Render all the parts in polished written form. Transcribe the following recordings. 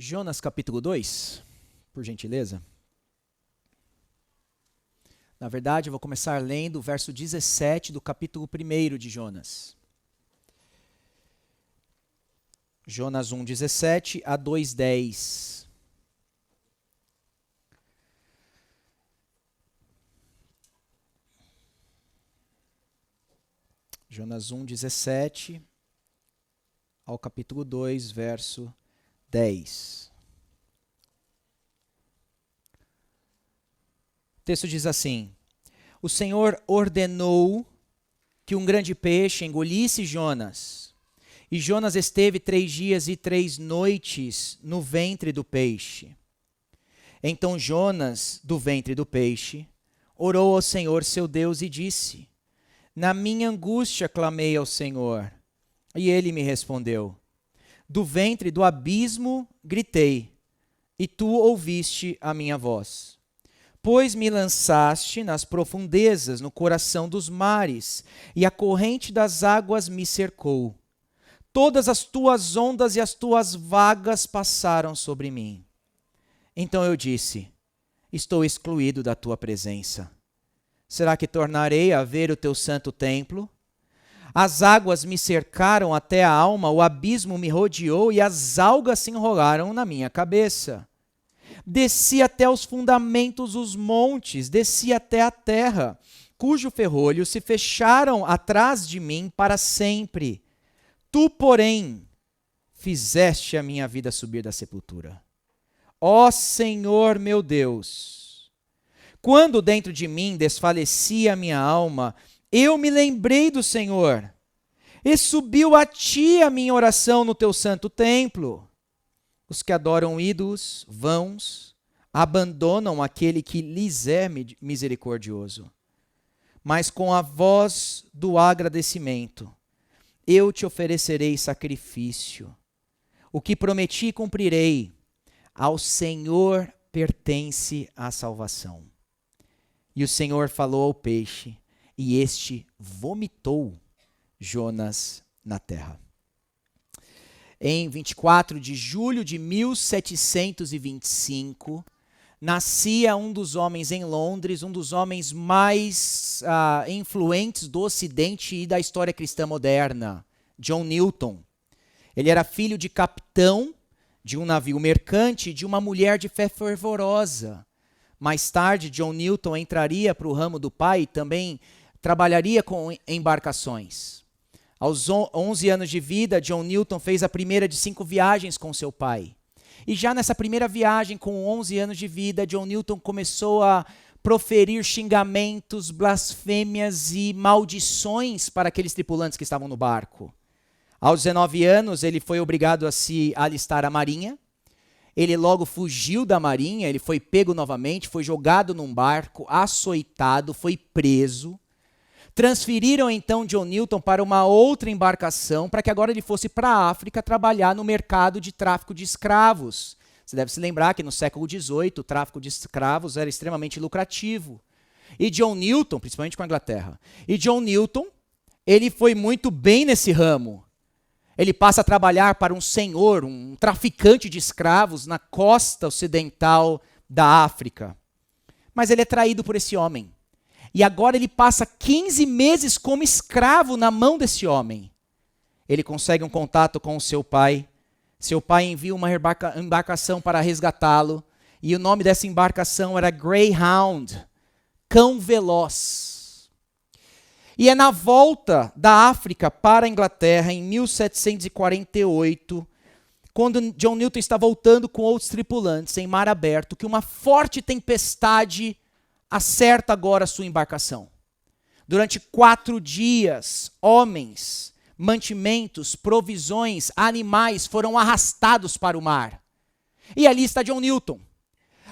Jonas capítulo 2, por gentileza. Na verdade, eu vou começar lendo o verso 17 do capítulo 1 de Jonas. Jonas 1, 17 a 2, 10. Jonas 1, 17 ao capítulo 2, verso 10. O texto diz assim: O Senhor ordenou que um grande peixe engolisse Jonas. E Jonas esteve 3 dias e 3 noites no ventre do peixe. Então Jonas, do ventre do peixe, orou ao Senhor seu Deus e disse: Na minha angústia clamei ao Senhor, e ele me respondeu. Do ventre do abismo gritei, e tu ouviste a minha voz. Pois me lançaste nas profundezas, no coração dos mares, e a corrente das águas me cercou. Todas as tuas ondas e as tuas vagas passaram sobre mim. Então eu disse: Estou excluído da tua presença. Será que tornarei a ver o teu santo templo? As águas me cercaram até a alma, o abismo me rodeou e as algas se enrolaram na minha cabeça. Desci até os fundamentos dos montes, desci até a terra, cujo ferrolho se fecharam atrás de mim para sempre. Tu, porém, fizeste a minha vida subir da sepultura. Ó Senhor meu Deus, quando dentro de mim desfalecia a minha alma, eu me lembrei do Senhor, e subiu a ti a minha oração no teu santo templo. Os que adoram ídolos vãos abandonam aquele que lhes é misericordioso. Mas com a voz do agradecimento, eu te oferecerei sacrifício. O que prometi cumprirei. Ao Senhor pertence a salvação. E o Senhor falou ao peixe, e este vomitou Jonas na terra. Em 24 de julho de 1725, nascia um dos homens em Londres, um dos homens mais influentes do Ocidente e da história cristã moderna, John Newton. Ele era filho de capitão de um navio mercante e de uma mulher de fé fervorosa. Mais tarde, John Newton entraria para o ramo do pai e também trabalharia com embarcações. Aos 11 anos de vida, John Newton fez a primeira de 5 viagens com seu pai. E já nessa primeira viagem, com 11 anos de vida, John Newton começou a proferir xingamentos, blasfêmias e maldições para aqueles tripulantes que estavam no barco. Aos 19 anos, ele foi obrigado a se alistar à marinha. Ele logo fugiu da marinha, ele foi pego novamente, foi jogado num barco, açoitado, foi preso. Transferiram então John Newton para uma outra embarcação para que agora ele fosse para a África trabalhar no mercado de tráfico de escravos. Você deve se lembrar que no século XVIII o tráfico de escravos era extremamente lucrativo. E John Newton, principalmente com a Inglaterra, e John Newton, ele foi muito bem nesse ramo. Ele passa a trabalhar para um senhor, um traficante de escravos na costa ocidental da África. Mas ele é traído por esse homem. E agora ele passa 15 meses como escravo na mão desse homem. Ele consegue um contato com o seu pai. Seu pai envia uma embarcação para resgatá-lo. E o nome dessa embarcação era Greyhound, cão veloz. E é na volta da África para a Inglaterra, em 1748, quando John Newton está voltando com outros tripulantes em mar aberto, que uma forte tempestade acerta agora a sua embarcação. Durante 4 dias, homens, mantimentos, provisões, animais foram arrastados para o mar. E ali está John Newton.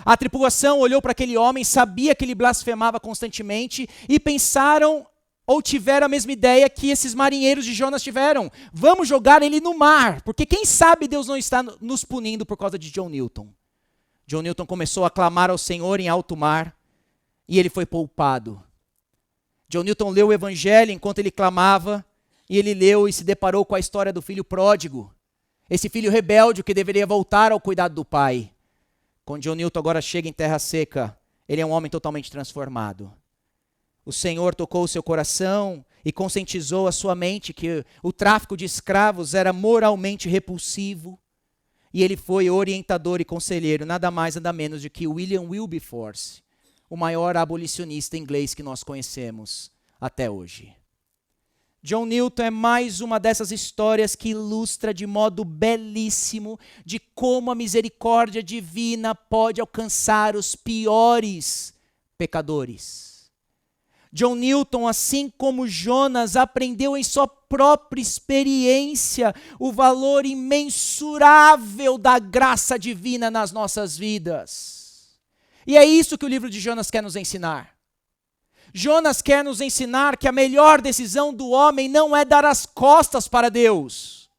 A tripulação olhou para aquele homem, sabia que ele blasfemava constantemente e pensaram ou tiveram a mesma ideia que esses marinheiros de Jonas tiveram. Vamos jogar ele no mar, porque quem sabe Deus não está nos punindo por causa de John Newton. John Newton começou a clamar ao Senhor em alto mar e ele foi poupado. John Newton leu o Evangelho enquanto ele clamava e ele leu e se deparou com a história do filho pródigo. Esse filho rebelde que deveria voltar ao cuidado do pai. Quando John Newton agora chega em Terra Seca, ele é um homem totalmente transformado. O Senhor tocou o seu coração e conscientizou a sua mente que o tráfico de escravos era moralmente repulsivo. E ele foi orientador e conselheiro, nada mais nada menos do que William Wilberforce, o maior abolicionista inglês que nós conhecemos até hoje. John Newton é mais uma dessas histórias que ilustra de modo belíssimo de como a misericórdia divina pode alcançar os piores pecadores. John Newton, assim como Jonas, aprendeu em sua própria experiência o valor imensurável da graça divina nas nossas vidas. E é isso que o livro de Jonas quer nos ensinar. Jonas quer nos ensinar que a melhor decisão do homem não é dar as costas para Deus,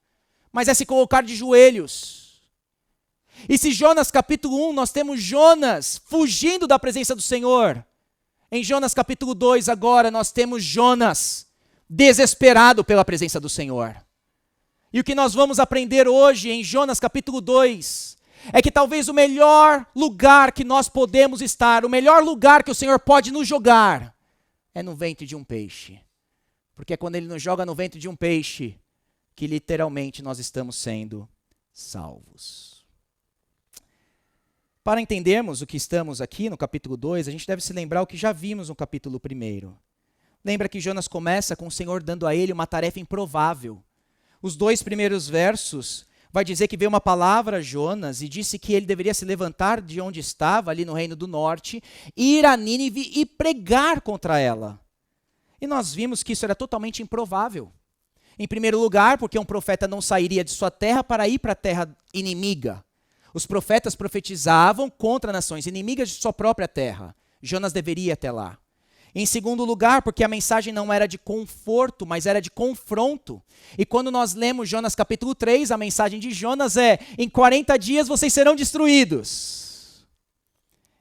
mas é se colocar de joelhos. E se Jonas capítulo 1 nós temos Jonas fugindo da presença do Senhor, em Jonas capítulo 2 agora nós temos Jonas desesperado pela presença do Senhor. E o que nós vamos aprender hoje em Jonas capítulo 2 é que talvez o melhor lugar que nós podemos estar, o melhor lugar que o Senhor pode nos jogar, é no ventre de um peixe. Porque é quando Ele nos joga no ventre de um peixe que literalmente nós estamos sendo salvos. Para entendermos o que estamos aqui no capítulo 2, a gente deve se lembrar o que já vimos no capítulo 1. Lembra que Jonas começa com o Senhor dando a ele uma tarefa improvável. Os 2 primeiros versos vai dizer que veio uma palavra a Jonas e disse que ele deveria se levantar de onde estava, ali no reino do norte, ir a Nínive e pregar contra ela. E nós vimos que isso era totalmente improvável. Em primeiro lugar, porque um profeta não sairia de sua terra para ir para a terra inimiga. Os profetas profetizavam contra nações inimigas de sua própria terra. Jonas deveria ir até lá. Em segundo lugar, porque a mensagem não era de conforto, mas era de confronto. E quando nós lemos Jonas capítulo 3, a mensagem de Jonas é: em 40 dias vocês serão destruídos.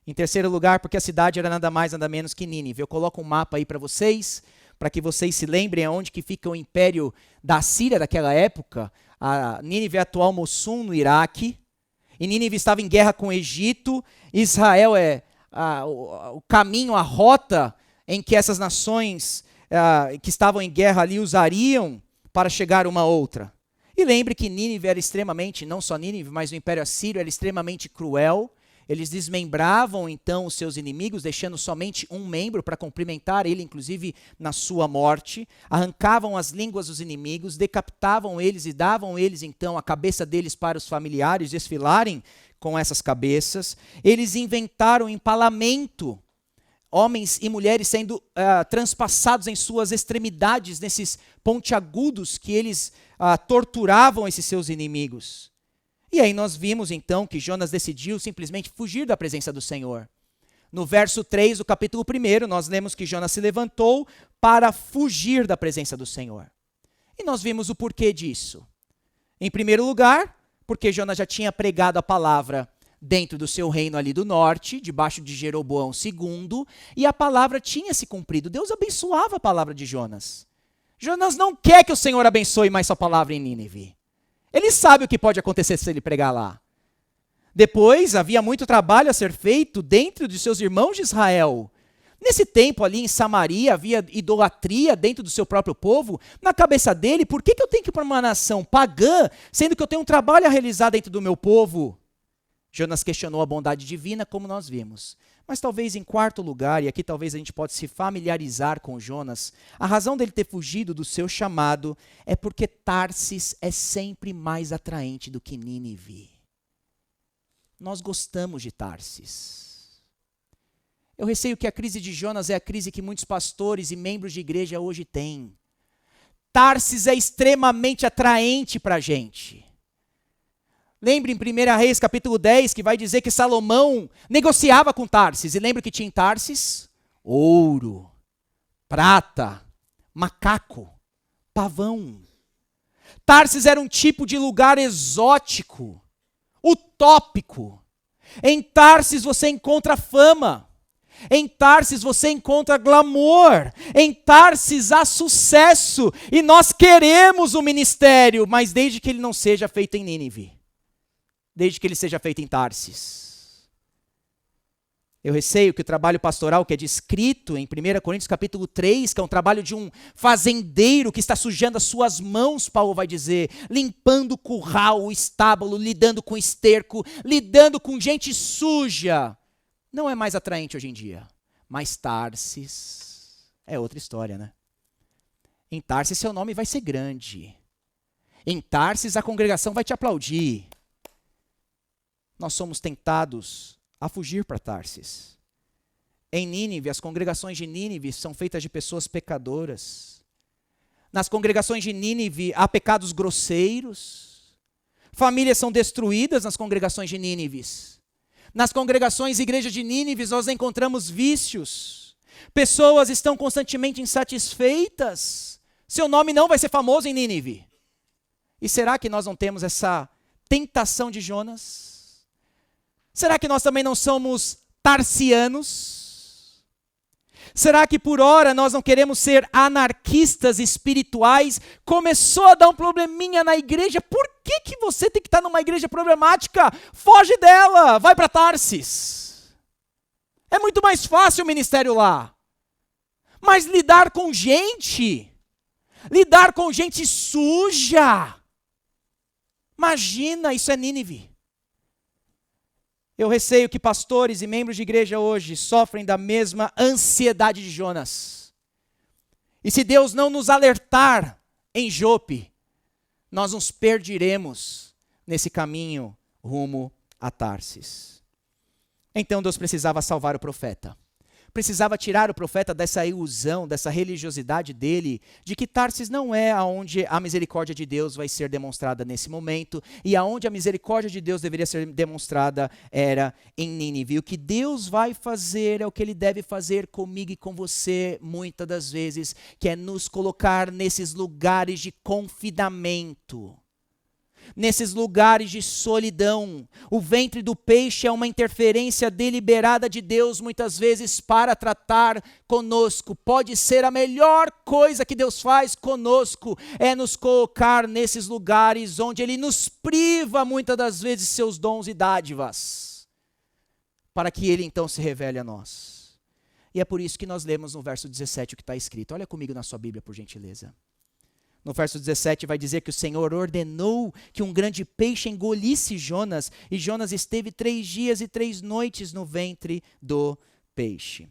Em terceiro lugar, porque a cidade era nada mais, nada menos que Nínive. Eu coloco um mapa aí para vocês que vocês se lembrem aonde que fica o império da Síria daquela época. A Nínive é a atual Mosul, no Iraque. E Nínive estava em guerra com o Egito. Israel é o caminho, a rota em que essas nações que estavam em guerra ali usariam para chegar uma a outra. E lembre que Nínive era extremamente, não só Nínive, mas o Império Assírio era extremamente cruel. Eles desmembravam então os seus inimigos, deixando somente um membro para cumprimentar ele, inclusive na sua morte. Arrancavam as línguas dos inimigos, decapitavam eles e davam eles então a cabeça deles para os familiares desfilarem com essas cabeças. Eles inventaram empalamento. Homens e mulheres sendo transpassados em suas extremidades, nesses pontiagudos que eles torturavam esses seus inimigos. E aí nós vimos então que Jonas decidiu simplesmente fugir da presença do Senhor. No verso 3 do capítulo 1, nós lemos que Jonas se levantou para fugir da presença do Senhor. E nós vimos o porquê disso. Em primeiro lugar, porque Jonas já tinha pregado a palavra dentro do seu reino ali do norte, debaixo de Jeroboão II, e a palavra tinha se cumprido. Deus abençoava a palavra de Jonas. Jonas não quer que o Senhor abençoe mais sua palavra em Nínive. Ele sabe o que pode acontecer se ele pregar lá. Depois, havia muito trabalho a ser feito dentro de seus irmãos de Israel. Nesse tempo ali em Samaria, havia idolatria dentro do seu próprio povo. Na cabeça dele, por que eu tenho que ir para uma nação pagã, sendo que eu tenho um trabalho a realizar dentro do meu povo? Jonas questionou a bondade divina, como nós vimos. Mas talvez em quarto lugar, e aqui talvez a gente pode se familiarizar com Jonas, a razão dele ter fugido do seu chamado é porque Tarsis é sempre mais atraente do que Nínive. Nós gostamos de Tarsis. Eu receio que a crise de Jonas é a crise que muitos pastores e membros de igreja hoje têm. Tarsis é extremamente atraente para a gente. Lembre em 1 Reis, capítulo 10, que vai dizer que Salomão negociava com Tarsis. E lembra que tinha em Tarsis? Ouro, prata, macaco, pavão. Tarsis era um tipo de lugar exótico, utópico. Em Tarsis você encontra fama. Em Tarsis você encontra glamour, em Tarsis há sucesso, e nós queremos o ministério, mas desde que ele não seja feito em Nínive, desde que ele seja feito em Tarsis. Eu receio que o trabalho pastoral que é descrito em 1 Coríntios capítulo 3, que é um trabalho de um fazendeiro que está sujando as suas mãos, Paulo vai dizer, limpando o curral, o estábulo, lidando com esterco, lidando com gente suja, não é mais atraente hoje em dia. Mas Tarsis é outra história, né? Em Tarsis seu nome vai ser grande. Em Tarsis a congregação vai te aplaudir. Nós somos tentados a fugir para Tarsis. Em Nínive, as congregações de Nínive são feitas de pessoas pecadoras. Nas congregações de Nínive há pecados grosseiros. Famílias são destruídas nas congregações de Nínive. Nas congregações e igrejas de Nínive nós encontramos vícios. Pessoas estão constantemente insatisfeitas. Seu nome não vai ser famoso em Nínive. E será que nós não temos essa tentação de Jonas? Será que nós também não somos tarsianos? Será que por hora nós não queremos ser anarquistas espirituais? Começou a dar um probleminha na igreja. Por que você tem que estar numa igreja problemática? Foge dela, vai para Tarsis. É muito mais fácil o ministério lá. Mas lidar com gente suja. Imagina, isso é Nínive. Eu receio que pastores e membros de igreja hoje sofrem da mesma ansiedade de Jonas. E se Deus não nos alertar em Jope, nós nos perderemos nesse caminho rumo a Tarsis. Então Deus precisava salvar o profeta. Precisava tirar o profeta dessa ilusão, dessa religiosidade dele, de que Tarsis não é aonde a misericórdia de Deus vai ser demonstrada nesse momento, e aonde a misericórdia de Deus deveria ser demonstrada era em Nínive. O que Deus vai fazer é o que ele deve fazer comigo e com você, muitas das vezes, que é nos colocar nesses lugares de confinamento. Nesses lugares de solidão. O ventre do peixe é uma interferência deliberada de Deus, muitas vezes, para tratar conosco. Pode ser a melhor coisa que Deus faz conosco, é nos colocar nesses lugares onde Ele nos priva, muitas das vezes, seus dons e dádivas, para que Ele então se revele a nós. E é por isso que nós lemos no verso 17 o que está escrito. Olha comigo na sua Bíblia, por gentileza. No verso 17 vai dizer que o Senhor ordenou que um grande peixe engolisse Jonas, e Jonas esteve 3 dias e 3 noites no ventre do peixe.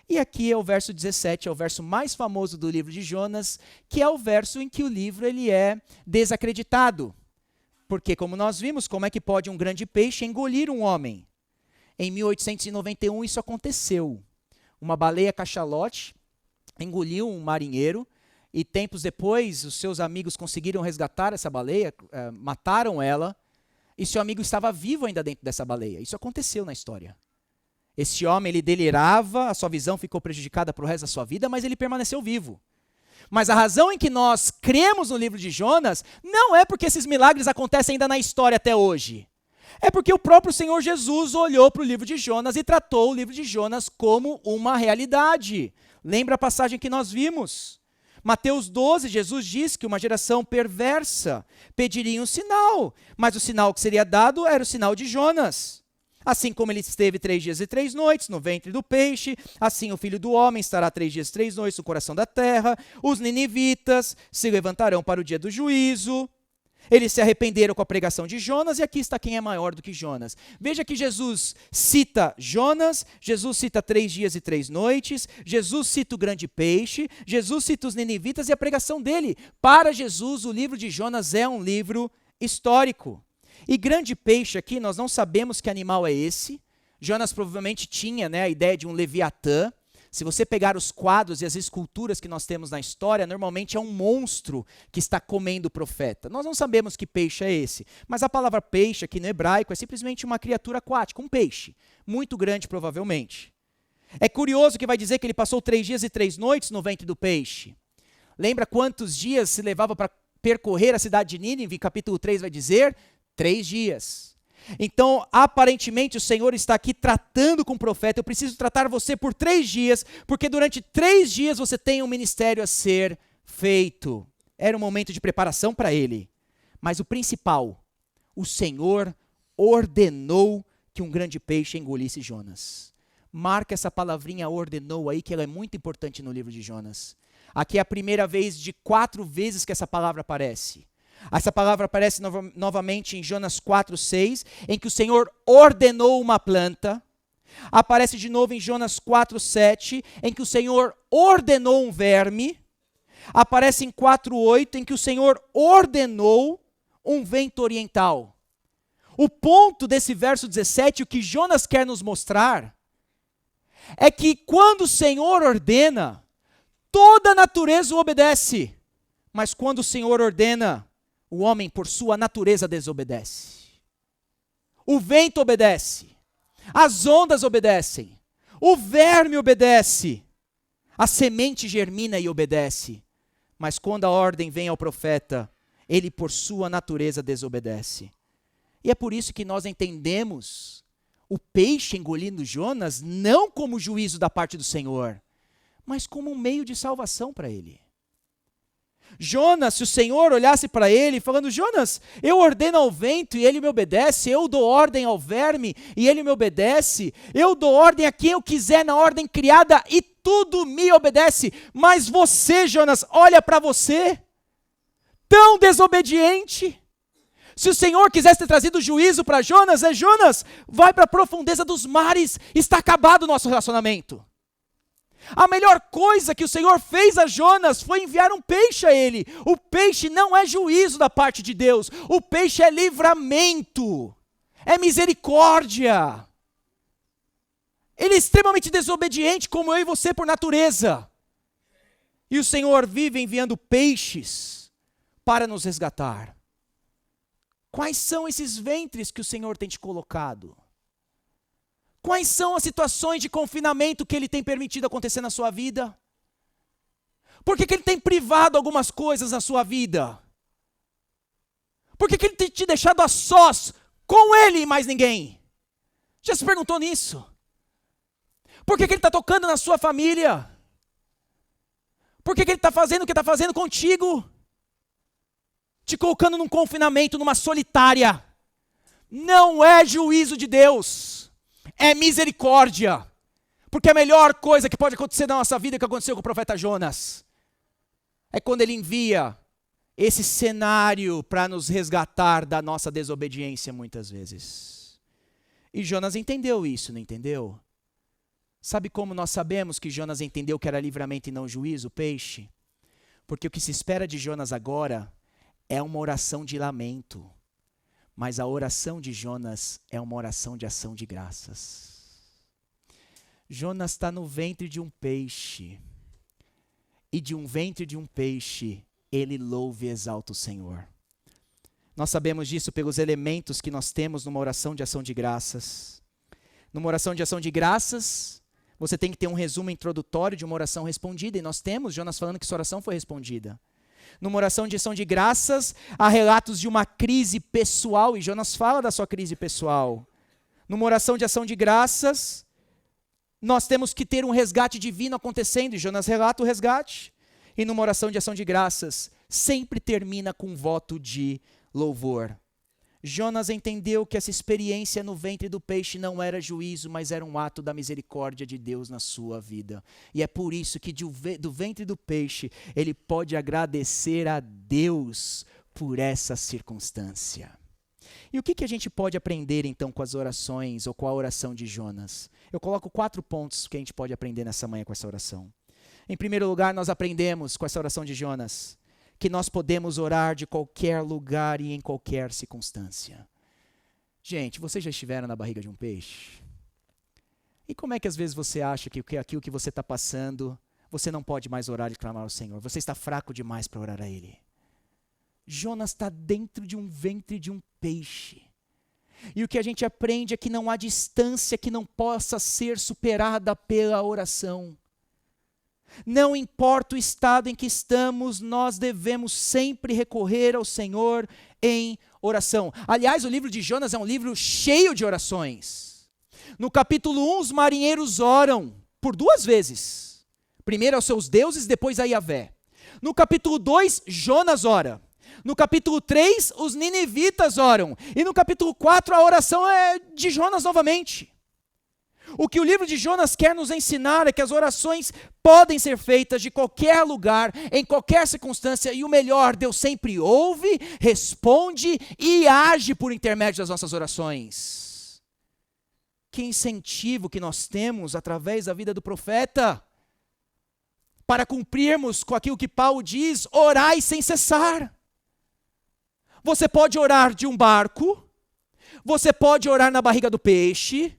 E aqui é o verso 17, é o verso mais famoso do livro de Jonas, que é o verso em que o livro ele é desacreditado. Porque, como nós vimos, como é que pode um grande peixe engolir um homem? Em 1891 isso aconteceu. Uma baleia cachalote engoliu um marinheiro, e tempos depois, os seus amigos conseguiram resgatar essa baleia, mataram ela, e seu amigo estava vivo ainda dentro dessa baleia. Isso aconteceu na história. Esse homem, ele delirava, a sua visão ficou prejudicada para o resto da sua vida, mas ele permaneceu vivo. Mas a razão em que nós cremos no livro de Jonas não é porque esses milagres acontecem ainda na história até hoje. É porque o próprio Senhor Jesus olhou para o livro de Jonas e tratou o livro de Jonas como uma realidade. Lembra a passagem que nós vimos? Mateus 12, Jesus diz que uma geração perversa pediria um sinal, mas o sinal que seria dado era o sinal de Jonas. Assim como ele esteve 3 dias e 3 noites no ventre do peixe, assim o Filho do Homem estará 3 dias e 3 noites no coração da terra. Os ninivitas se levantarão para o dia do juízo. Eles se arrependeram com a pregação de Jonas, e aqui está quem é maior do que Jonas. Veja que Jesus cita Jonas, Jesus cita 3 dias e 3 noites, Jesus cita o grande peixe, Jesus cita os ninivitas e a pregação dele. Para Jesus, o livro de Jonas é um livro histórico. E grande peixe aqui, nós não sabemos que animal é esse. Jonas provavelmente tinha, a ideia de um leviatã. Se você pegar os quadros e as esculturas que nós temos na história, normalmente é um monstro que está comendo o profeta. Nós não sabemos que peixe é esse, mas a palavra peixe aqui no hebraico é simplesmente uma criatura aquática, um peixe, muito grande provavelmente. É curioso que vai dizer que ele passou 3 dias e 3 noites no ventre do peixe. Lembra quantos dias se levava para percorrer a cidade de Nínive? Capítulo 3 vai dizer 3 dias. Então, aparentemente, o Senhor está aqui tratando com o profeta. Eu preciso tratar você por 3 dias, porque durante 3 dias você tem um ministério a ser feito. Era um momento de preparação para ele. Mas o principal, o Senhor ordenou que um grande peixe engolisse Jonas. Marca essa palavrinha ordenou aí, que ela é muito importante no livro de Jonas. Aqui é a primeira vez de 4 vezes que essa palavra aparece. Essa palavra aparece novamente em Jonas 4:6, em que o Senhor ordenou uma planta. Aparece de novo em Jonas 4:7, em que o Senhor ordenou um verme. Aparece em 4:8, em que o Senhor ordenou um vento oriental. O ponto desse verso 17, o que Jonas quer nos mostrar, é que quando o Senhor ordena, toda a natureza o obedece. Mas quando o Senhor ordena, o homem, por sua natureza, desobedece. O vento obedece. As ondas obedecem. O verme obedece. A semente germina e obedece. Mas quando a ordem vem ao profeta, ele, por sua natureza, desobedece. E é por isso que nós entendemos o peixe engolindo Jonas não como juízo da parte do Senhor, mas como um meio de salvação para ele. Jonas, se o Senhor olhasse para ele falando, Jonas, eu ordeno ao vento e ele me obedece, eu dou ordem ao verme e ele me obedece, eu dou ordem a quem eu quiser na ordem criada e tudo me obedece, mas você, Jonas, olha para você, tão desobediente. Se o Senhor quisesse ter trazido juízo para Jonas, Jonas, vai para a profundeza dos mares, está acabado o nosso relacionamento. A melhor coisa que o Senhor fez a Jonas foi enviar um peixe a ele. O peixe não é juízo da parte de Deus. O peixe é livramento. É misericórdia. Ele é extremamente desobediente, como eu e você por natureza. E o Senhor vive enviando peixes para nos resgatar. Quais são esses ventres que o Senhor tem te colocado? Quais são as situações de confinamento que Ele tem permitido acontecer na sua vida? Por que Ele tem privado algumas coisas na sua vida? Por que Ele tem te deixado a sós com Ele e mais ninguém? Já se perguntou nisso? Por que Ele está tocando na sua família? Por que Ele está fazendo o que está fazendo contigo? Te colocando num confinamento, numa solitária. Não é juízo de Deus. É misericórdia, porque a melhor coisa que pode acontecer na nossa vida, que aconteceu com o profeta Jonas, é quando ele envia esse cenário para nos resgatar da nossa desobediência muitas vezes. E Jonas entendeu isso, não entendeu? Sabe como nós sabemos que Jonas entendeu que era livramento e não juízo, o peixe? Porque o que se espera de Jonas agora é uma oração de lamento. Mas a oração de Jonas é uma oração de ação de graças. Jonas está no ventre de um peixe. E de um ventre de um peixe, ele louva e exalta o Senhor. Nós sabemos disso pelos elementos que nós temos numa oração de ação de graças. Numa oração de ação de graças, você tem que ter um resumo introdutório de uma oração respondida. E nós temos Jonas falando que sua oração foi respondida. Numa oração de ação de graças, há relatos de uma crise pessoal, e Jonas fala da sua crise pessoal. Numa oração de ação de graças, nós temos que ter um resgate divino acontecendo, e Jonas relata o resgate. E numa oração de ação de graças, sempre termina com um voto de louvor. Jonas entendeu que essa experiência no ventre do peixe não era juízo, mas era um ato da misericórdia de Deus na sua vida. E é por isso que do ventre do peixe ele pode agradecer a Deus por essa circunstância. E o que a gente pode aprender então com as orações ou com a oração de Jonas? Eu coloco 4 pontos que a gente pode aprender nessa manhã com essa oração. Em primeiro lugar, nós aprendemos com essa oração de Jonas que nós podemos orar de qualquer lugar e em qualquer circunstância. Gente, vocês já estiveram na barriga de um peixe? E como é que às vezes você acha que aquilo que você está passando, você não pode mais orar e clamar ao Senhor? Você está fraco demais para orar a Ele. Jonas está dentro de um ventre de um peixe. E o que a gente aprende é que não há distância que não possa ser superada pela oração. Não importa o estado em que estamos, nós devemos sempre recorrer ao Senhor em oração. Aliás, o livro de Jonas é um livro cheio de orações. No capítulo 1, os marinheiros oram por 2 vezes. Primeiro aos seus deuses, depois a Yahvé. No capítulo 2, Jonas ora. No capítulo 3, os ninivitas oram. E no capítulo 4, a oração é de Jonas novamente. O que o livro de Jonas quer nos ensinar é que as orações podem ser feitas de qualquer lugar, em qualquer circunstância, e o melhor, Deus sempre ouve, responde e age por intermédio das nossas orações. Que incentivo que nós temos através da vida do profeta para cumprirmos com aquilo que Paulo diz: orai sem cessar. Você pode orar de um barco, você pode orar na barriga do peixe,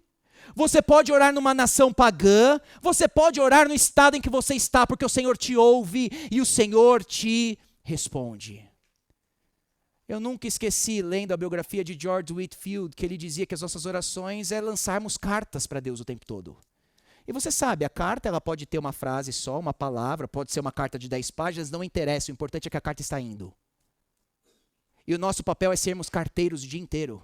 você pode orar numa nação pagã, você pode orar no estado em que você está, porque o Senhor te ouve e o Senhor te responde. Eu nunca esqueci, lendo a biografia de George Whitefield, que ele dizia que as nossas orações é lançarmos cartas para Deus o tempo todo. E você sabe, a carta ela pode ter uma frase só, uma palavra, pode ser uma carta de 10 páginas, não interessa, o importante é que a carta está indo. E o nosso papel é sermos carteiros o dia inteiro.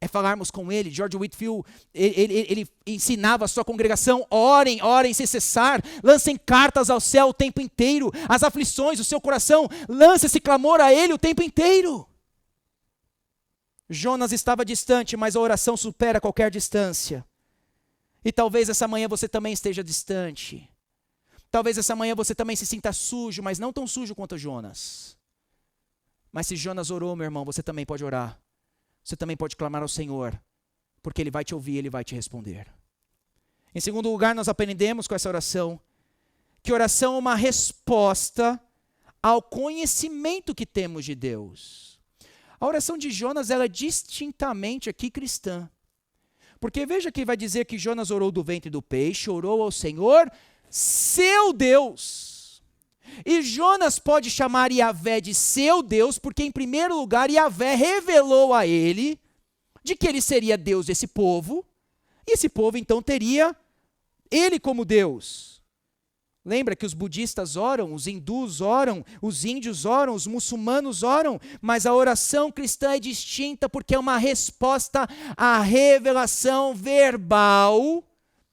É falarmos com ele. George Whitefield, ele ensinava a sua congregação: orem, orem sem cessar, lancem cartas ao céu o tempo inteiro, as aflições do seu coração, lance esse clamor a ele o tempo inteiro. Jonas estava distante, mas a oração supera qualquer distância. E talvez essa manhã você também esteja distante. Talvez essa manhã você também se sinta sujo, mas não tão sujo quanto Jonas. Mas se Jonas orou, meu irmão, você também pode orar. Você também pode clamar ao Senhor, porque Ele vai te ouvir, Ele vai te responder. Em segundo lugar, nós aprendemos com essa oração, que oração é uma resposta ao conhecimento que temos de Deus. A oração de Jonas, ela é distintamente aqui cristã. Porque veja que vai dizer que Jonas orou do ventre do peixe, orou ao Senhor, seu Deus. E Jonas pode chamar Yahvé de seu Deus, porque em primeiro lugar Yahvé revelou a ele de que ele seria Deus desse povo, e esse povo então teria ele como Deus. Lembra que os budistas oram, os hindus oram, os índios oram, os muçulmanos oram, mas a oração cristã é distinta porque é uma resposta à revelação verbal.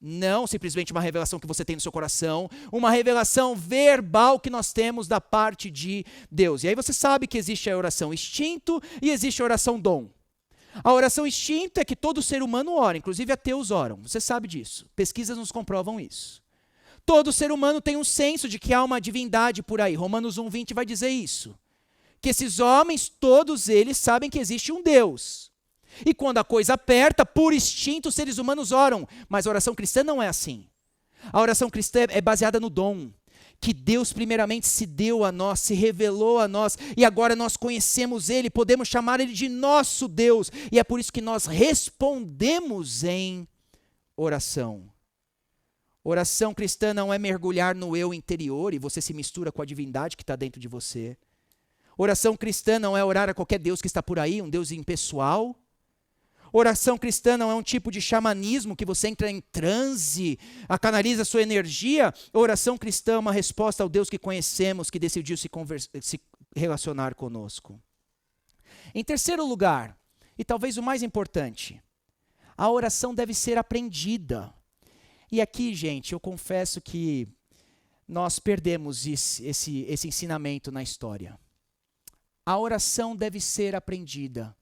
Não simplesmente uma revelação que você tem no seu coração, uma revelação verbal que nós temos da parte de Deus. E aí você sabe que existe a oração instinto e existe a oração dom. A oração instinto é que todo ser humano ora, inclusive ateus oram. Você sabe disso. Pesquisas nos comprovam isso. Todo ser humano tem um senso de que há uma divindade por aí. Romanos 1:20 vai dizer isso. Que esses homens, todos eles sabem que existe um Deus. E quando a coisa aperta, por instinto, os seres humanos oram. Mas a oração cristã não é assim. A oração cristã é baseada no dom. Que Deus primeiramente se deu a nós, se revelou a nós. E agora nós conhecemos Ele, podemos chamar Ele de nosso Deus. E é por isso que nós respondemos em oração. Oração cristã não é mergulhar no eu interior e você se mistura com a divindade que está dentro de você. Oração cristã não é orar a qualquer Deus que está por aí, um Deus impessoal. Oração cristã não é um tipo de xamanismo que você entra em transe, canaliza a sua energia. Oração cristã é uma resposta ao Deus que conhecemos, que decidiu se relacionar conosco. Em terceiro lugar, e talvez o mais importante, a oração deve ser aprendida. E aqui, gente, eu confesso que nós perdemos esse ensinamento na história. A oração deve ser aprendida.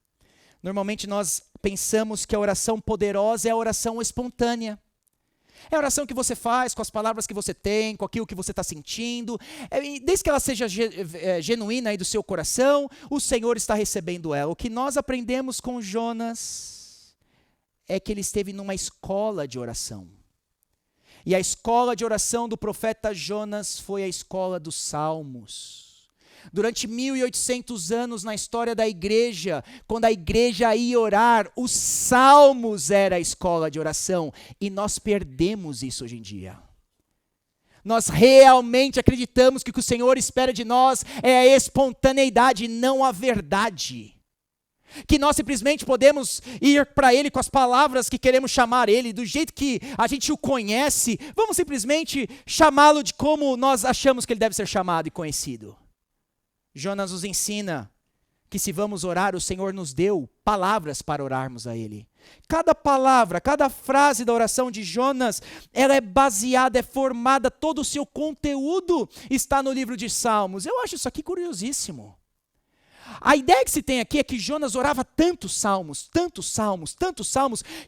Normalmente nós pensamos que a oração poderosa é a oração espontânea. É a oração que você faz com as palavras que você tem, com aquilo que você está sentindo. Desde que ela seja genuína aí do seu coração, o Senhor está recebendo ela. O que nós aprendemos com Jonas é que ele esteve numa escola de oração. E a escola de oração do profeta Jonas foi a escola dos Salmos. Durante 1800 anos na história da igreja, quando a igreja ia orar, os salmos era a escola de oração. E nós perdemos isso hoje em dia. Nós realmente acreditamos que o que o Senhor espera de nós é a espontaneidade, não a verdade. Que nós simplesmente podemos ir para Ele com as palavras que queremos chamar Ele, do jeito que a gente o conhece, vamos simplesmente chamá-lo de como nós achamos que Ele deve ser chamado e conhecido. Jonas nos ensina que se vamos orar, o Senhor nos deu palavras para orarmos a Ele. Cada palavra, cada frase da oração de Jonas, ela é baseada, é formada, todo o seu conteúdo está no livro de Salmos. Eu acho isso aqui curiosíssimo. A ideia que se tem aqui é que Jonas orava tantos salmos,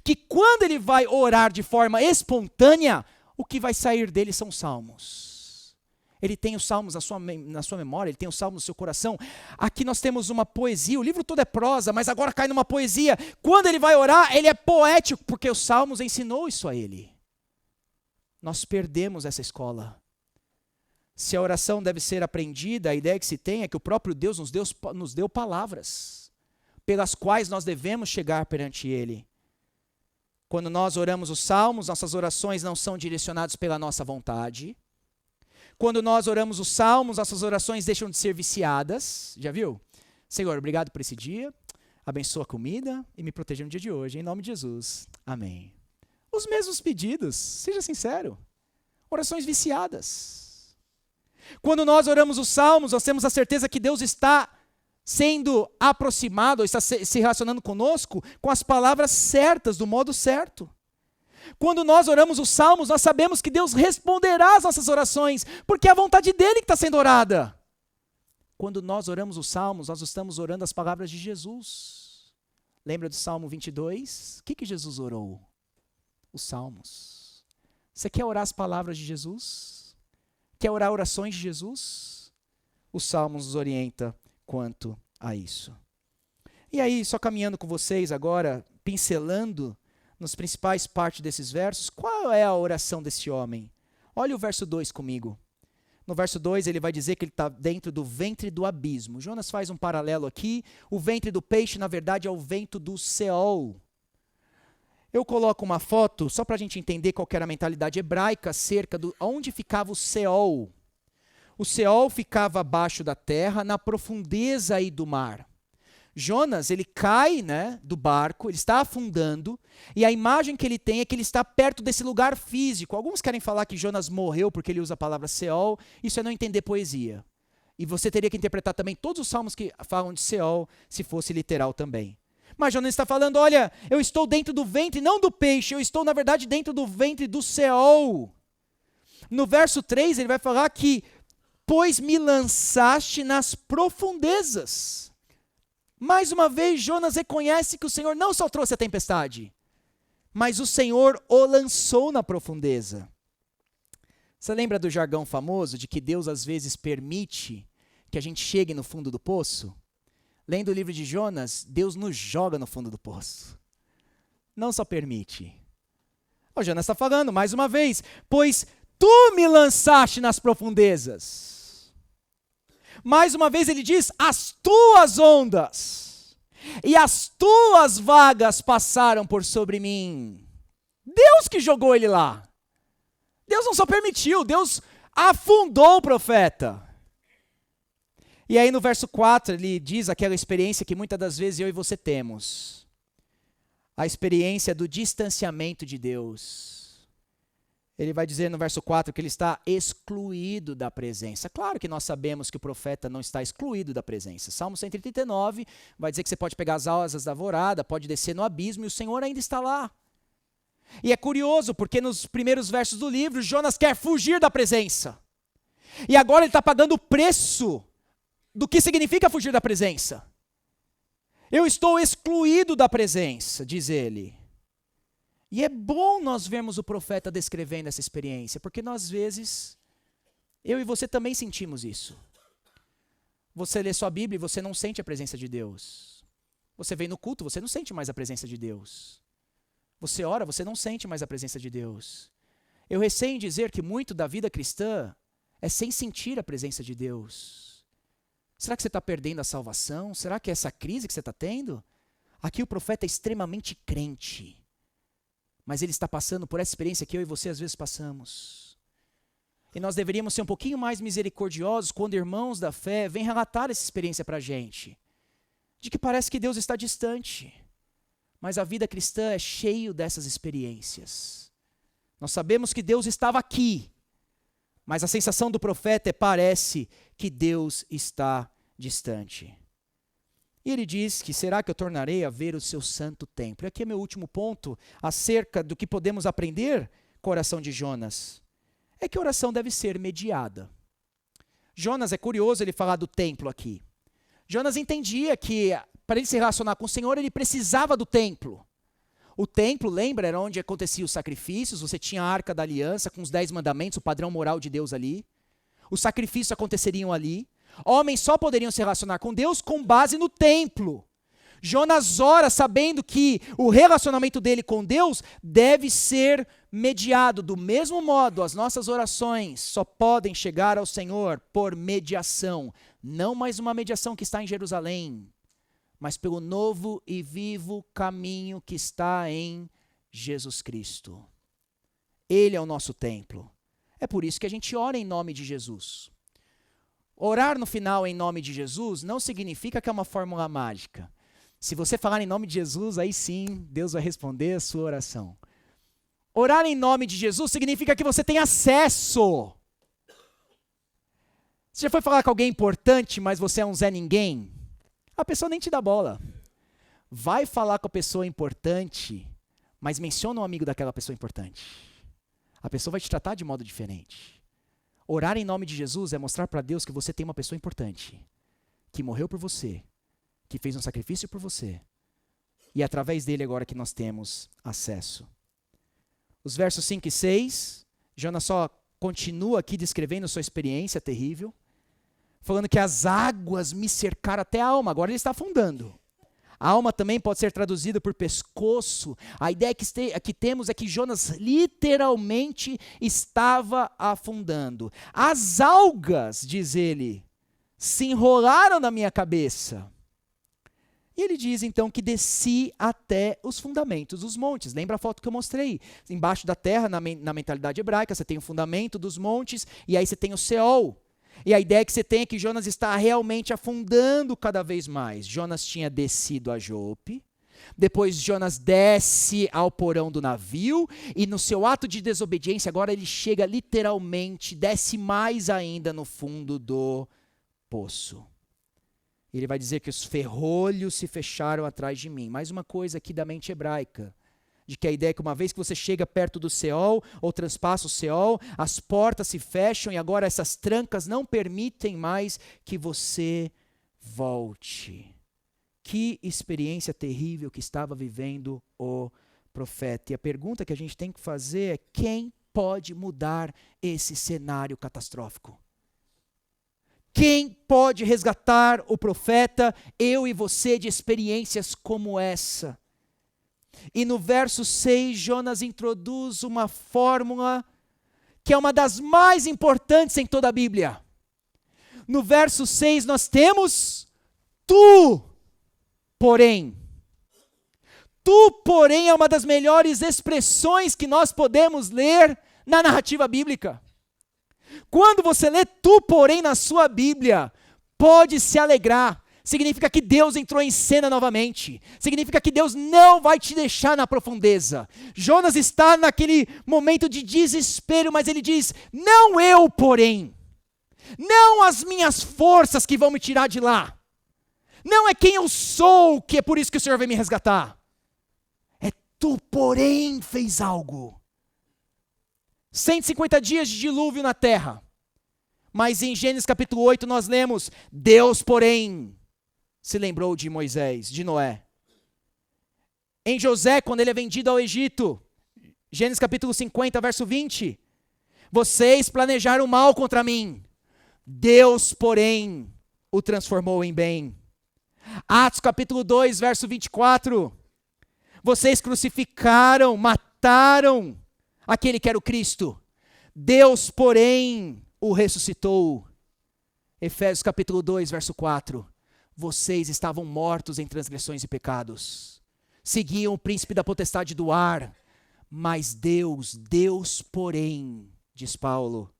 que quando ele vai orar de forma espontânea, o que vai sair dele são salmos. Ele tem os salmos na sua memória, ele tem os salmos no seu coração. Aqui nós temos uma poesia, o livro todo é prosa, mas agora cai numa poesia. Quando ele vai orar, ele é poético, porque os salmos ensinou isso a ele. Nós perdemos essa escola. Se a oração deve ser aprendida, a ideia que se tem é que o próprio Deus nos deu palavras, pelas quais nós devemos chegar perante Ele. Quando nós oramos os salmos, nossas orações não são direcionadas pela nossa vontade. Quando nós oramos os salmos, nossas orações deixam de ser viciadas. Já viu? Senhor, obrigado por esse dia. Abençoa a comida e me proteja no dia de hoje. Em nome de Jesus. Amém. Os mesmos pedidos, seja sincero. Orações viciadas. Quando nós oramos os salmos, nós temos a certeza que Deus está sendo aproximado, ou está se relacionando conosco com as palavras certas, do modo certo. Quando nós oramos os salmos, nós sabemos que Deus responderá às nossas orações, porque é a vontade dele que está sendo orada. Quando nós oramos os salmos, nós estamos orando as palavras de Jesus. Lembra do Salmo 22? O que Jesus orou? Os salmos. Você quer orar as palavras de Jesus? Quer orar orações de Jesus? Os salmos nos orienta quanto a isso. E aí, só caminhando com vocês agora, pincelando nas principais partes desses versos, qual é a oração desse homem? Olha o verso 2 comigo. No verso 2 ele vai dizer que ele está dentro do ventre do abismo. Jonas faz um paralelo aqui. O ventre do peixe, na verdade, é o ventre do Seol. Eu coloco uma foto, só para a gente entender qual que era a mentalidade hebraica acerca de onde ficava o Seol. O Seol ficava abaixo da terra, na profundeza aí do mar. Jonas, ele cai, do barco, ele está afundando, e a imagem que ele tem é que ele está perto desse lugar físico. Alguns querem falar que Jonas morreu porque ele usa a palavra Seol, isso é não entender poesia. E você teria que interpretar também todos os salmos que falam de Seol, se fosse literal também. Mas Jonas está falando, olha, eu estou dentro do ventre, não do peixe, eu estou na verdade dentro do ventre do Seol. No verso 3 ele vai falar que, pois me lançaste nas profundezas. Mais uma vez, Jonas reconhece que o Senhor não só trouxe a tempestade, mas o Senhor o lançou na profundeza. Você lembra do jargão famoso de que Deus às vezes permite que a gente chegue no fundo do poço? Lendo o livro de Jonas, Deus nos joga no fundo do poço. Não só permite. O Jonas está falando, mais uma vez, pois tu me lançaste nas profundezas. Mais uma vez ele diz, as tuas ondas e as tuas vagas passaram por sobre mim. Deus que jogou ele lá. Deus não só permitiu, Deus afundou o profeta. E aí no verso 4 ele diz aquela experiência que muitas das vezes eu e você temos. A experiência do distanciamento de Deus. Ele vai dizer no verso 4 que ele está excluído da presença. Claro que nós sabemos que o profeta não está excluído da presença. Salmo 139 vai dizer que você pode pegar as asas da alvorada, pode descer no abismo e o Senhor ainda está lá. E é curioso porque nos primeiros versos do livro, Jonas quer fugir da presença. E agora ele está pagando o preço do que significa fugir da presença. Eu estou excluído da presença, diz ele. E é bom nós vermos o profeta descrevendo essa experiência, porque nós, às vezes, eu e você também sentimos isso. Você lê sua Bíblia e você não sente a presença de Deus. Você vem no culto, você não sente mais a presença de Deus. Você ora, você não sente mais a presença de Deus. Eu receio em dizer que muito da vida cristã é sem sentir a presença de Deus. Será que você está perdendo a salvação? Será que é essa crise que você está tendo? Aqui o profeta é extremamente crente. Mas ele está passando por essa experiência que eu e você às vezes passamos. E nós deveríamos ser um pouquinho mais misericordiosos quando irmãos da fé vêm relatar essa experiência para a gente. De que parece que Deus está distante. Mas a vida cristã é cheio dessas experiências. Nós sabemos que Deus estava aqui. Mas a sensação do profeta parece que Deus está distante. E ele diz que será que eu tornarei a ver o seu santo templo? E aqui é meu último ponto acerca do que podemos aprender com a oração de Jonas. É que a oração deve ser mediada. Jonas, é curioso ele falar do templo aqui. Jonas entendia que para ele se relacionar com o Senhor, ele precisava do templo. O templo, lembra, era onde aconteciam os sacrifícios, você tinha a Arca da Aliança com os 10 mandamentos, o padrão moral de Deus ali. Os sacrifícios aconteceriam ali. Homens só poderiam se relacionar com Deus com base no templo. Jonas ora sabendo que o relacionamento dele com Deus deve ser mediado. Do mesmo modo, as nossas orações só podem chegar ao Senhor por mediação. Não mais uma mediação que está em Jerusalém, mas pelo novo e vivo caminho que está em Jesus Cristo. Ele é o nosso templo. É por isso que a gente ora em nome de Jesus. Orar no final em nome de Jesus não significa que é uma fórmula mágica. Se você falar em nome de Jesus, aí sim, Deus vai responder a sua oração. Orar em nome de Jesus significa que você tem acesso. Você já foi falar com alguém importante, mas você é um Zé Ninguém? A pessoa nem te dá bola. Vai falar com a pessoa importante, mas menciona um amigo daquela pessoa importante. A pessoa vai te tratar de modo diferente. Orar em nome de Jesus é mostrar para Deus que você tem uma pessoa importante, que morreu por você, que fez um sacrifício por você, e é através dele agora que nós temos acesso. Os versos 5 e 6, Jonas só continua aqui descrevendo sua experiência terrível, falando que as águas me cercaram até a alma, agora ele está afundando. A alma também pode ser traduzida por pescoço. A ideia que temos é que Jonas literalmente estava afundando. As algas, diz ele, se enrolaram na minha cabeça. E ele diz então que desci até os fundamentos dos montes. Lembra a foto que eu mostrei? Embaixo da terra, na mentalidade hebraica, você tem o fundamento dos montes e aí você tem o Seol. E a ideia que você tem é que Jonas está realmente afundando cada vez mais. Jonas tinha descido a Jope, depois Jonas desce ao porão do navio, e no seu ato de desobediência, agora ele chega literalmente, desce mais ainda no fundo do poço. Ele vai dizer que os ferrolhos se fecharam atrás de mim. Mais uma coisa aqui da mente hebraica, de que a ideia é que uma vez que você chega perto do Seol, ou transpassa o Seol, as portas se fecham e agora essas trancas não permitem mais que você volte. Que experiência terrível que estava vivendo o profeta. E a pergunta que a gente tem que fazer é: quem pode mudar esse cenário catastrófico? Quem pode resgatar o profeta, eu e você, de experiências como essa? E no verso 6, Jonas introduz uma fórmula que é uma das mais importantes em toda a Bíblia. No verso 6 nós temos tu, porém. Tu, porém, é uma das melhores expressões que nós podemos ler na narrativa bíblica. Quando você lê tu, porém, na sua Bíblia, pode se alegrar. Significa que Deus entrou em cena novamente. Significa que Deus não vai te deixar na profundeza. Jonas está naquele momento de desespero, mas ele diz: não eu, porém. Não as minhas forças que vão me tirar de lá. Não é quem eu sou que é por isso que o Senhor vai me resgatar. É tu, porém, fez algo. 150 dias de dilúvio na terra. Mas em Gênesis capítulo 8 nós lemos: Deus, porém, se lembrou de Moisés, de Noé. Em José, quando ele é vendido ao Egito, Gênesis capítulo 50, verso 20, vocês planejaram mal contra mim, Deus, porém, o transformou em bem. Atos capítulo 2, verso 24, vocês crucificaram, mataram aquele que era o Cristo, Deus, porém, o ressuscitou. Efésios capítulo 2, verso 4, vocês estavam mortos em transgressões e pecados, seguiam o príncipe da potestade do ar, mas Deus, porém, diz Paulo,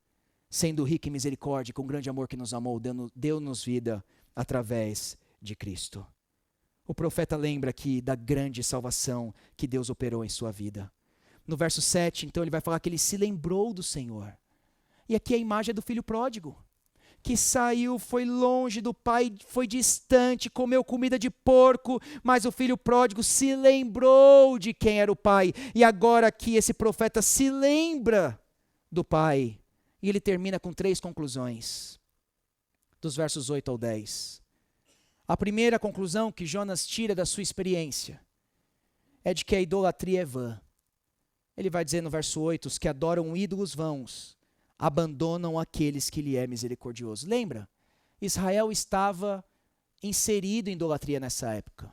sendo rico em misericórdia, com grande amor que nos amou, deu-nos vida através de Cristo. O profeta lembra aqui da grande salvação que Deus operou em sua vida. No verso 7, então, ele vai falar que ele se lembrou do Senhor. E aqui a imagem é do filho pródigo, que saiu, foi longe do pai, foi distante, comeu comida de porco, mas o filho pródigo se lembrou de quem era o pai. E agora aqui esse profeta se lembra do pai. E ele termina com 3 conclusões, dos versos 8 ao 10. A primeira conclusão que Jonas tira da sua experiência é de que a idolatria é vã. Ele vai dizer no verso 8, os que adoram ídolos vãos abandonam aqueles que lhe é misericordioso. Lembra? Israel estava inserido em idolatria nessa época.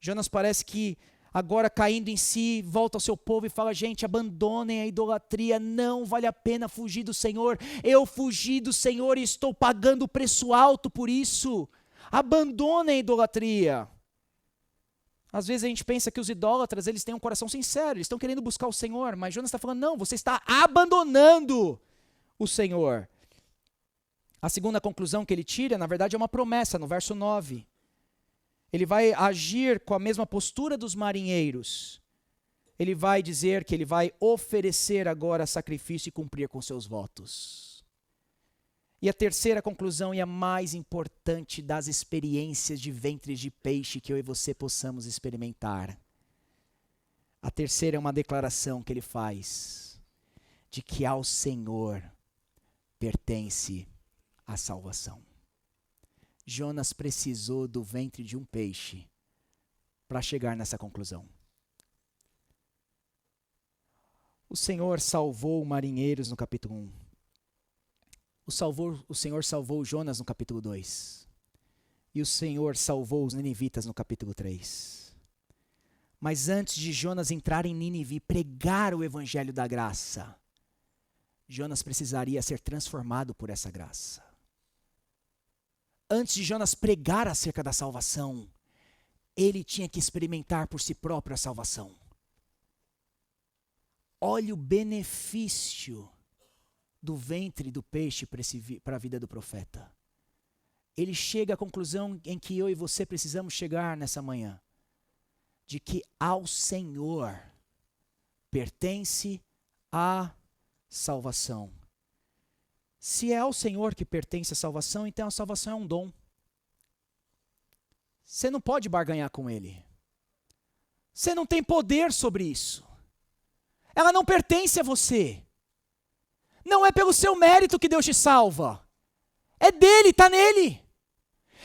Jonas parece que agora caindo em si, volta ao seu povo e fala, gente, abandonem a idolatria, não vale a pena fugir do Senhor. Eu fugi do Senhor e estou pagando o preço alto por isso. Abandonem a idolatria. Às vezes a gente pensa que os idólatras, eles têm um coração sincero, eles estão querendo buscar o Senhor, mas Jonas está falando, não, você está abandonando o Senhor. A segunda conclusão que ele tira, na verdade, é uma promessa, no verso 9. Ele vai agir com a mesma postura dos marinheiros. Ele vai dizer que ele vai oferecer agora sacrifício e cumprir com seus votos. E a terceira conclusão e a mais importante das experiências de ventres de peixe que eu e você possamos experimentar. A terceira é uma declaração que ele faz de que ao Senhor pertence a salvação. Jonas precisou do ventre de um peixe para chegar nessa conclusão. O Senhor salvou marinheiros no capítulo 1. O Senhor salvou Jonas no capítulo 2. E o Senhor salvou os ninivitas no capítulo 3. Mas antes de Jonas entrar em Nínive e pregar o evangelho da graça, Jonas precisaria ser transformado por essa graça. Antes de Jonas pregar acerca da salvação, ele tinha que experimentar por si próprio a salvação. Olha o benefício do ventre do peixe para a vida do profeta. Ele chega à conclusão em que eu e você precisamos chegar nessa manhã, de que ao Senhor pertence a salvação. Se é ao Senhor que pertence a salvação, então a salvação é um dom. Você não pode barganhar com Ele. Você não tem poder sobre isso. Ela não pertence a você. Não é pelo seu mérito que Deus te salva. É dele, está nele.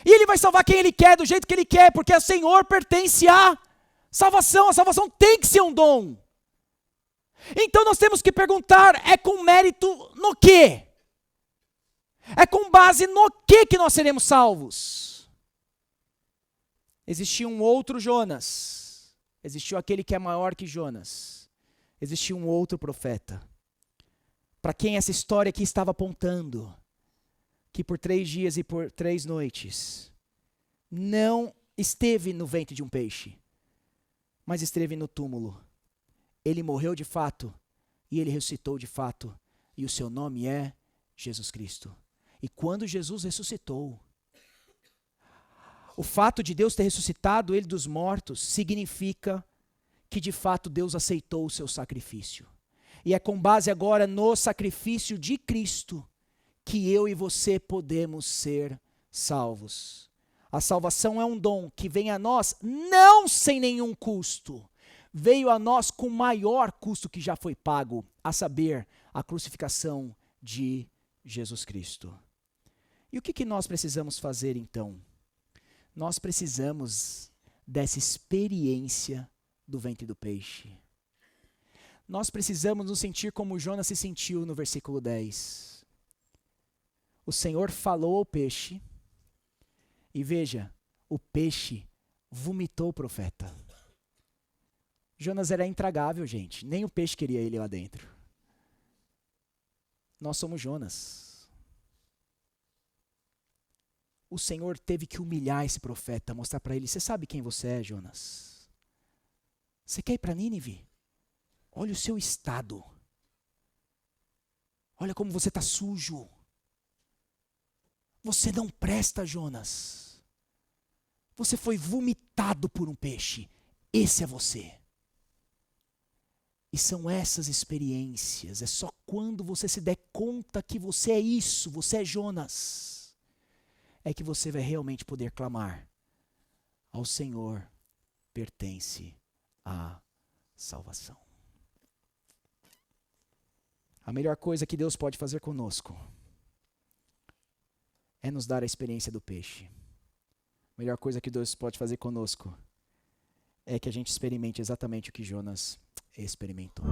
E Ele vai salvar quem Ele quer, do jeito que Ele quer, porque o Senhor pertence à salvação. A salvação tem que ser um dom. Então nós temos que perguntar, é com mérito no quê? É com base no que nós seremos salvos? Existia um outro Jonas. Existiu aquele que é maior que Jonas. Existia um outro profeta. Para quem essa história aqui estava apontando, que por 3 dias e por 3 noites, não esteve no ventre de um peixe, mas esteve no túmulo. Ele morreu de fato, e ele ressuscitou de fato, e o seu nome é Jesus Cristo. E quando Jesus ressuscitou, o fato de Deus ter ressuscitado ele dos mortos, significa que de fato Deus aceitou o seu sacrifício. E é com base agora no sacrifício de Cristo que eu e você podemos ser salvos. A salvação é um dom que vem a nós não sem nenhum custo. Veio a nós com o maior custo que já foi pago, a saber, a crucificação de Jesus Cristo. E o que nós precisamos fazer então? Nós precisamos dessa experiência do ventre do peixe. Nós precisamos nos sentir como Jonas se sentiu no versículo 10. O Senhor falou ao peixe, e veja, o peixe vomitou o profeta. Jonas era intragável, gente. Nem o peixe queria ele lá dentro. Nós somos Jonas. O Senhor teve que humilhar esse profeta, mostrar para ele, você sabe quem você é, Jonas? Você quer ir para Nínive? Olha o seu estado. Olha como você está sujo. Você não presta, Jonas. Você foi vomitado por um peixe. Esse é você. E são essas experiências, é só quando você se der conta que você é isso, você é Jonas, é que você vai realmente poder clamar: ao Senhor pertence a salvação. A melhor coisa que Deus pode fazer conosco é nos dar a experiência do peixe. A melhor coisa que Deus pode fazer conosco é que a gente experimente exatamente o que Jonas experimentou.